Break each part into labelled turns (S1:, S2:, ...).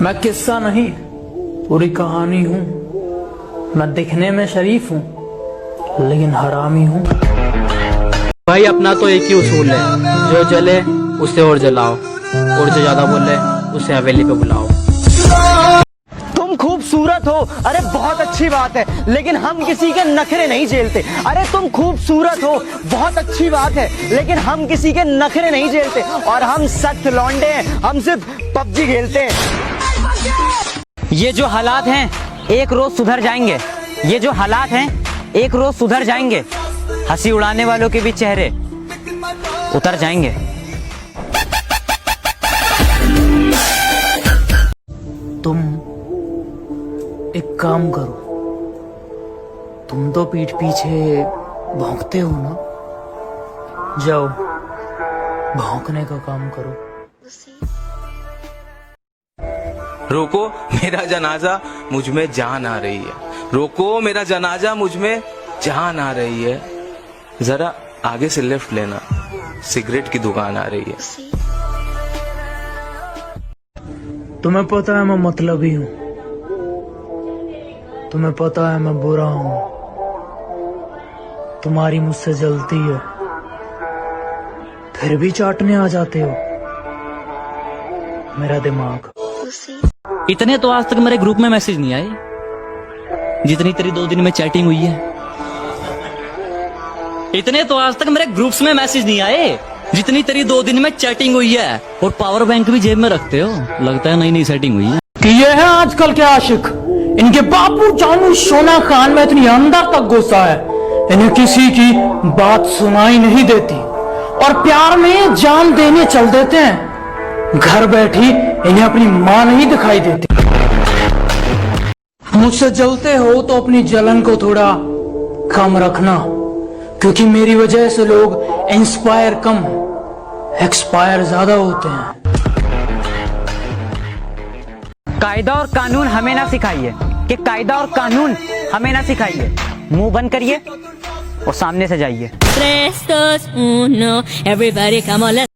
S1: मैं किस्सा नहीं पूरी कहानी हूँ। मैं दिखने में शरीफ हूँ लेकिन हरामी हूँ।
S2: भाई अपना तो एक ही उसूल है, जो जले उसे और जलाओ, और जो ज्यादा बोले उसे हवेली पे बुलाओ।
S3: तुम खूबसूरत हो, अरे बहुत अच्छी बात है, लेकिन हम किसी के नखरे नहीं झेलते। अरे तुम खूबसूरत हो, बहुत अच्छी बात है, लेकिन हम किसी के नखरे नहीं झेलते। और हम सख्त लौंडे हैं, हम सिर्फ पबजी खेलते हैं। ये जो हालात हैं एक रोज सुधर जाएंगे। ये जो हालात हैं एक रोज सुधर जाएंगे। हंसी उड़ाने वालों के भी चेहरे उतर जाएंगे।
S1: तुम एक काम करो, तुम तो पीठ पीछे भौंकते हो ना, जाओ भौंकने का काम करो।
S4: रोको मेरा जनाजा मुझ में जान आ रही है, रोको मेरा जनाजा मुझ में जान आ रही है। जरा आगे से लेफ्ट लेना, सिगरेट की दुकान आ रही है।
S1: तुम्हें पता है मैं मतलबी हूँ, तुम्हें पता है मैं बुरा हूँ, तुम्हारी मुझसे जलती है फिर भी चाटने आ जाते हो मेरा दिमाग।
S2: इतने तो आज तक मेरे ग्रुप में मैसेज नहीं आए जितनी तेरी 2 दिन में चैटिंग हुई है। इतने तो आज तक मेरे ग्रुप्स में मैसेज नहीं आए जितनी तेरी 2 दिन में चैटिंग हुई है। और पावर बैंक भी जेब में रखते हो, लगता है नई नई सेटिंग हुई है।
S1: कि ये है आजकल के आशिक, इनके बाबू जानू सोना खान में इतनी अंदर तक घुसा है, इन्हें किसी की बात सुनाई नहीं देती और प्यार में जान देने चल देते हैं। घर बैठी इन्हें अपनी माँ नहीं दिखाई देती। मुझसे जलते हो तो अपनी जलन को थोड़ा कम रखना, क्योंकि मेरी वजह से लोग इंस्पायर कम एक्सपायर ज्यादा होते हैं।
S3: कायदा और कानून हमें ना सिखाइए, कि कायदा और कानून हमें ना सिखाइए। मुंह बंद करिए और सामने से जाइए।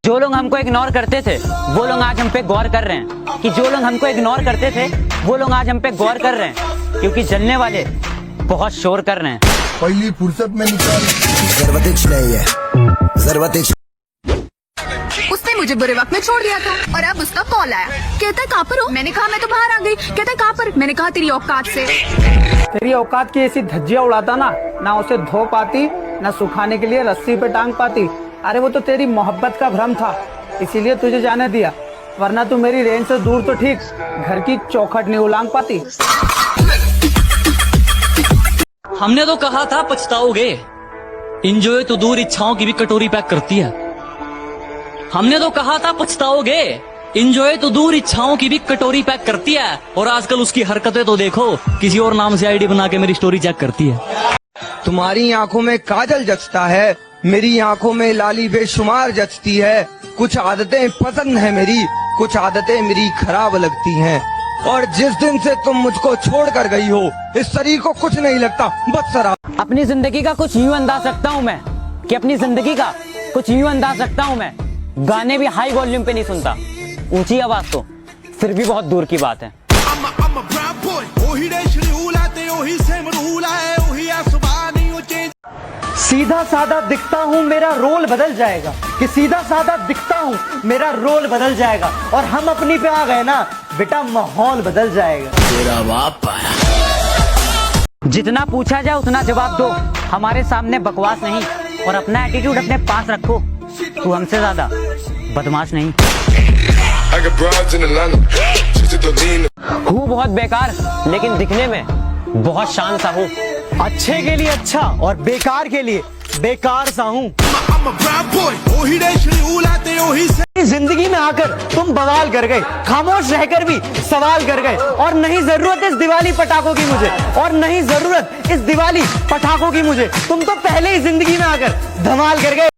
S3: जो लोग हमको इग्नोर करते थे वो लोग आज हम पे गौर कर रहे हैं, कि जो लोग हमको इग्नोर करते थे वो लोग आज हम पे गौर कर रहे हैं, क्योंकि जलने वाले बहुत शोर कर रहे हैं।
S5: पहली फुर्सत में निकाल।
S6: उसने मुझे बुरे वक्त में छोड़ दिया था और अब उसका कॉल आया, कहता है कहाँ पर हो? मैंने कहा मैं तो बाहर आ गई। कहता है कहाँ पर? मैंने कहा तेरी औकात से।
S7: तेरी औकात की ऐसी धज्जियां उड़ाता ना उसे धो पाती, ना सुखाने के लिए रस्सी पे टांग पाती। अरे वो तो तेरी मोहब्बत का भ्रम था, इसीलिए तुझे जाने दिया, वरना तू मेरी रेंज से दूर तो ठीक, घर की चौखट नहीं उलांग पाती।
S2: हमने तो कहा था पछताओगे, इंजॉय तो दूर इच्छाओं की भी कटोरी पैक करती है। हमने तो कहा था पछताओगे, इंजॉय तो दूर इच्छाओं की भी कटोरी पैक करती है। और आजकल उसकी हरकतें तो देखो, किसी और नाम से आईडी बना के मेरी स्टोरी चेक करती है।
S8: तुम्हारी आंखों में काजल जचता है, मेरी आंखों में लाली बेशुमार जचती है। कुछ आदतें पसंद है मेरी, कुछ आदतें मेरी खराब लगती हैं। और जिस दिन से तुम मुझको छोड़ कर गई हो, इस शरीर को कुछ नहीं लगता, बस शराब।
S3: अपनी जिंदगी का कुछ यूं अंदाज रखता हूँ मैं, कि अपनी जिंदगी का कुछ यूं अंदाज रखता हूँ मैं। गाने भी हाई वॉल्यूम पे नहीं सुनता, ऊंची आवाज तो फिर भी बहुत दूर की बात है। सीधा साधा दिखता हूँ मेरा रोल बदल जाएगा, कि सीधा साधा दिखता हूँ मेरा रोल बदल जाएगा। और हम अपनी पे आ गए ना बेटा, माहौल बदल जाएगा।
S5: तेरा बाप आया।
S3: जितना पूछा जाए उतना जवाब दो, हमारे सामने बकवास नहीं, और अपना एटीट्यूड अपने पास रखो। तू हमसे ज्यादा बदमाश नहीं। हूँ बहुत बेकार लेकिन दिखने में बहुत शान सा हूँ। अच्छे के लिए अच्छा और बेकार के लिए बेकार सा हूँ। जिंदगी में आकर तुम बवाल कर गए, खामोश रहकर भी सवाल कर गए। और नहीं जरूरत इस दिवाली पटाखों की मुझे, और नहीं जरूरत इस दिवाली पटाखों की मुझे। तुम तो पहले ही जिंदगी में आकर धमाल कर गए।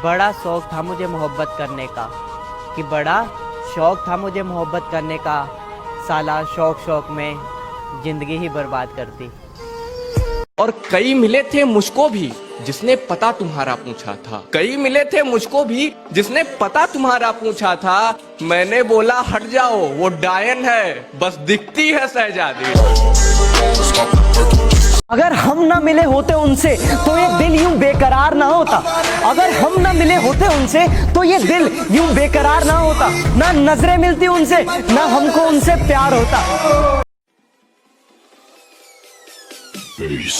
S9: बड़ा शौक था मुझे मोहब्बत करने का, कि बड़ा शौक था मुझे मोहब्बत करने का। साला शौक में जिंदगी ही बर्बाद करती।
S10: और कई मिले थे मुझको भी जिसने पता तुम्हारा पूछा था, कई मिले थे मुझको भी जिसने पता तुम्हारा पूछा था। मैंने बोला हट जाओ वो डायन है, बस दिखती है शहजादी।
S3: अगर हम ना मिले होते उनसे तो ये दिल यूं बेकरार ना होता। अगर हम ना मिले होते उनसे तो ये दिल यूं बेकरार ना होता। ना नजरें मिलती उनसे, ना हमको उनसे प्यार होता।
S5: Peace.